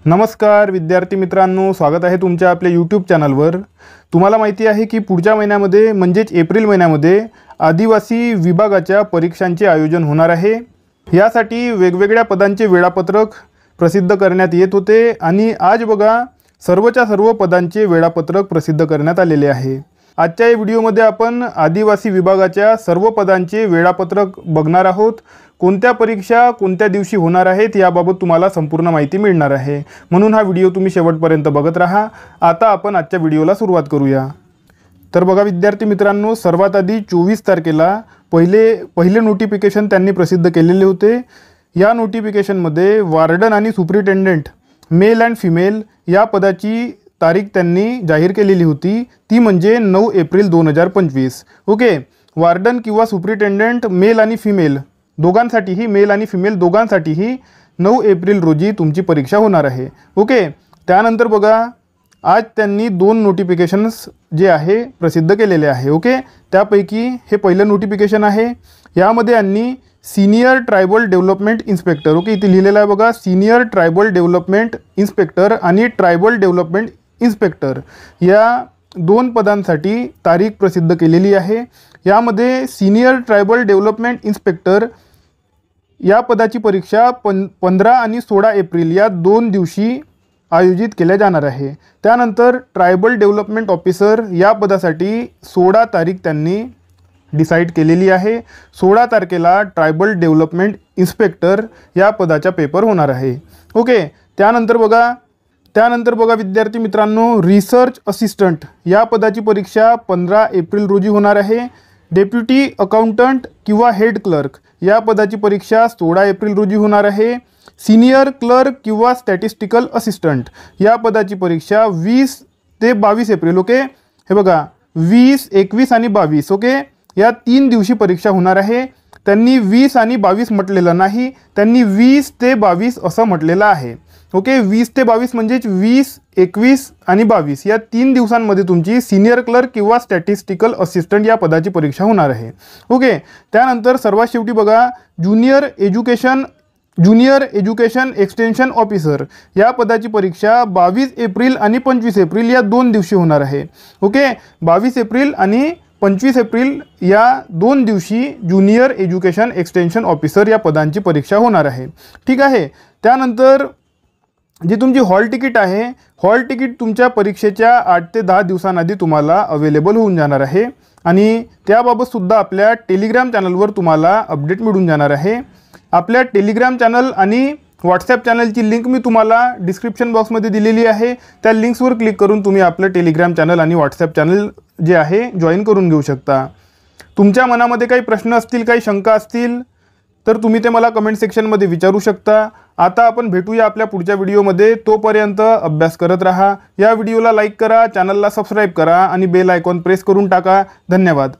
नमस्कार विद्यार्थी मित्रांनो, स्वागत आहे तुमच्या आपल्या यूट्यूब चॅनलवर। तुम्हाला माहिती आहे की पुढच्या महिन्यामध्ये म्हणजेच एप्रिल महिन्यामध्ये आदिवासी विभागाच्या परीक्षांचे आयोजन होणार आहे। यासाठी वेगवेगळ्या पदांचे वेळापत्रक प्रसिद्ध करण्यात येत होते आणि आज बघा सर्वच्या सर्व पदांचे वेळापत्रक प्रसिद्ध करण्यात आलेले आहे। आजच्या या व्हिडिओमध्ये आपण आदिवासी विभागाच्या सर्व पदांचे वेळापत्रक बघणार आहोत। कोणत्या परीक्षा कोणत्या दिवशी होणार आहेत याबाबत तुम्हाला संपूर्ण माहिती मिळणार आहे, म्हणून हा व्हिडिओ तुम्ही शेवटपर्यंत बघत राहा। आता आपण आजच्या व्हिडिओला सुरुवात करूया। तर बघा विद्यार्थी मित्रांनो, सर्वात आधी 24 तारखेला पहिले नोटिफिकेशन त्यांनी प्रसिद्ध केलेले होते। या नोटिफिकेशनमध्ये वार्डन आणि सुपरिटेंडेंट मेल अँड फिमेल या पदाची तारीख त्यांनी जाहीर केलेली होती, ती म्हणजे 9 एप्रिल 2025। ओके, वार्डन किंवा सुपरिटेंडेंट मेल आणि फिमेल दोघांसाठीही, मेल आणि फिमेल दोघांसाठीही 9 एप्रिल रोजी तुमची परीक्षा होणार आहे। ओके, त्यानंतर बघा आज त्यांनी 2 नोटिफिकेशन्स जे आहे प्रसिद्ध केलेले आहे। ओके, त्यापैकी हे पहिलं नोटिफिकेशन आहे। यामध्ये यांनी senior tribal development inspector, okay इथे लिहिलेलं आहे बघा, सीनियर ट्रायबल डेव्हलपमेंट इन्स्पेक्टर आणि ट्रायबल डेव्हलपमेंट इन्स्पेक्टर या 2 पदांसाठी तारीख प्रसिद्ध केलेली आहे। यामध्ये सीनियर ट्रायबल डेव्हलपमेंट इन्स्पेक्टर या पदाची परीक्षा 15 आणि 16 एप्रिल या 2 दिवशी आयोजित केल्या जाणार आहे। त्यानंतर ट्रायबल डेव्हलपमेंट ऑफिसर या पदासाठी 16 तारीख त्यांनी डिसाईड केलेली आहे। 16 तारखेला ट्रायबल डेव्हलपमेंट इन्स्पेक्टर या पदाचा पेपर होणार आहे। ओके, त्यानंतर बघा विद्यार्थी मित्रांनो, रिसर्च असिस्टंट या पदाची परीक्षा 15 एप्रिल रोजी होणार आहे। डेप्युटी अकाउंटंट किंवा हेड क्लर्क या पदाची परीक्षा 16 एप्रिल रोजी होणार आहे। सीनियर क्लर्क किंवा स्टॅटिस्टिकल असिस्टंट या पदाची परीक्षा 20 ते 22 एप्रिल। ओके, हे बघा 20, 21 आणि 22 ओके या 3 दिवशी परीक्षा होणार आहे। त्यांनी 20 आणि 22 म्हटलेलं नाही, त्यांनी 20 ते 22 असं म्हटलेलं आहे। ओके, 20 ते 22 म्हणजेच 20, 21 आणि 22 या 3 दिवसांमध्ये तुमची सीनियर क्लर्क किंवा स्टॅटिस्टिकल असिस्टंट या पदाची परीक्षा होणार आहे। ओके, त्यानंतर सर्वात शेवटी बघा ज्युनियर एज्युकेशन एक्सटेन्शन ऑफिसर या पदाची परीक्षा 22 एप्रिल आणि 25 एप्रिल या 2 दिवशी होणार आहे। ओके, 22 एप्रिल आणि 25 एप्रिल या 2 दिवशी ज्युनियर एज्युकेशन एक्सटेन्शन ऑफिसर या पदांची परीक्षा होणार आहे। ठीक आहे, त्यानंतर जी तुमची हॉल तिकीट आहे, हॉल तिकीट तुमच्या परीक्षेच्या 8 ते 10 दिवसांआधी तुम्हाला अवेलेबल होऊन जाणार आहे आणि त्याबाबत सुद्धा आपल्या टेलिग्राम चॅनलवर तुम्हाला अपडेट मिळून जाणार आहे। आपल्या टेलिग्राम चॅनल आणि व्हॉट्सॲप चॅनलची लिंक मी तुम्हाला डिस्क्रिप्शन बॉक्समध्ये दिलेली आहे। त्या लिंक्सवर क्लिक करून तुम्ही आपलं टेलिग्राम चॅनल आणि व्हॉट्सॲप चॅनल जे आहे जॉईन करून घेऊ शकता। तुमच्या मनामध्ये काही प्रश्न असतील, काही शंका असतील तर तुम्ही ते मला कमेंट सेक्शनमध्ये विचारू शकता। आता आपण भेटूया आपल्या पुढच्या व्हिडिओमध्ये, तोपर्यंत अभ्यास करत राहा। या व्हिडिओला लाईक करा, चॅनलला सबस्क्राईब करा आणि बेल आयकॉन प्रेस करून टाका। धन्यवाद।